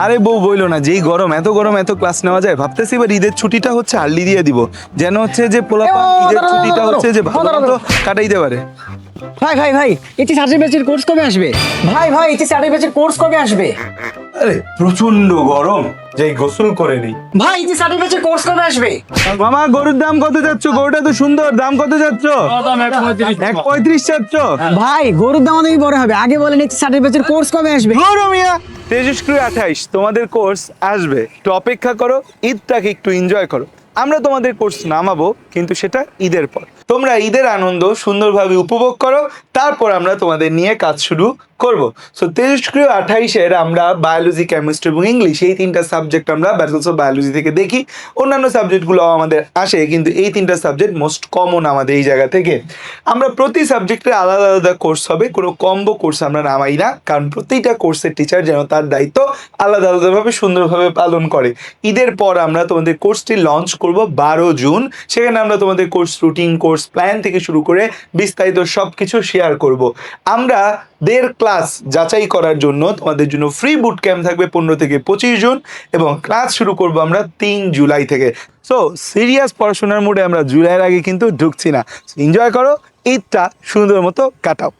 আরে বউ বইলো না, যেই গরম এত ক্লাস নেওয়া যায়, ভাবতেছি এবার ঈদের ছুটিটা হচ্ছে আর্লি দিয়ে দিব, যেন হচ্ছে যে পোলাপান ঈদের ছুটিটা হচ্ছে যে ভালো মতো কাটাইতে পারে। ভাই এটি সার্টিফিকেটের কোর্স কবে আসবে? ভাই এটি সার্টিফিকেটের কোর্স কবে আসবে? আরে প্রচন্ড গরম, যাই গোসল করে নেই। ভাই এটি সার্টিফিকেটের কোর্স কবে আসবে? মামা গরুর দাম কত যাচ্ছ? গরুটা তো সুন্দর, দাম কত যাচ্ছ? 1.35 চাচ্ছ? ভাই গরুর দাম অনেক বড় হবে, আগে বলেন এটি সার্টিফিকেটের কোর্স কবে আসবে? মিয়া তেজস্ক্রিয় 28 তোমাদের কোর্স আসবে, একটু অপেক্ষা করো, ঈদটাকে একটু এনজয় করো। আমরা তোমাদের কোর্স নামাবো, কিন্তু সেটা ঈদের পর। তোমরা ঈদের আনন্দ সুন্দরভাবে উপভোগ করো, তারপর আমরা তোমাদের নিয়ে কাজ শুরু করব। সো তেজস্ক্রিয় 28-এর আমরা বায়োলজি, কেমিস্ট্রি এবং ইংলিশ এই তিনটা সাবজেক্ট আমরা ব্যাচেলস অফ বায়োলজি থেকে দেখি। অন্যান্য সাবজেক্টগুলো আমাদের আসে, কিন্তু এই তিনটা সাবজেক্ট মোস্ট কমন আমাদের এই জায়গা থেকে। আমরা প্রতি সাবজেক্টের আলাদা আলাদা কোর্স হবে, কোনো কম্বো কোর্স আমরা নামাই না, কারণ প্রতিটা কোর্সের টিচার যেন তার দায়িত্ব আলাদা আলাদাভাবে সুন্দরভাবে পালন করে। ঈদের পর আমরা তোমাদের কোর্সটি লঞ্চ করব 12 জুন। সেখানে আমরা তোমাদের কোর্স রুটিন, কোর্স প্ল্যান থেকে শুরু করে বিস্তারিত সব কিছু শেয়ার করব। আমরা 1.5 ক্লাস যাচাই করার জন্য তোমাদের জন্য ফ্রি বুট ক্যাম্প থাকবে 15 থেকে 25 জুন, এবং ক্লাস শুরু করব আমরা 3 জুলাই থেকে। সো সিরিয়াস পড়াশোনার মুডে আমরা জুলাইয়ের আগে কিন্তু ঢুকছি না। এনজয় করো, ঈদটা সুন্দর মতো কাটাও।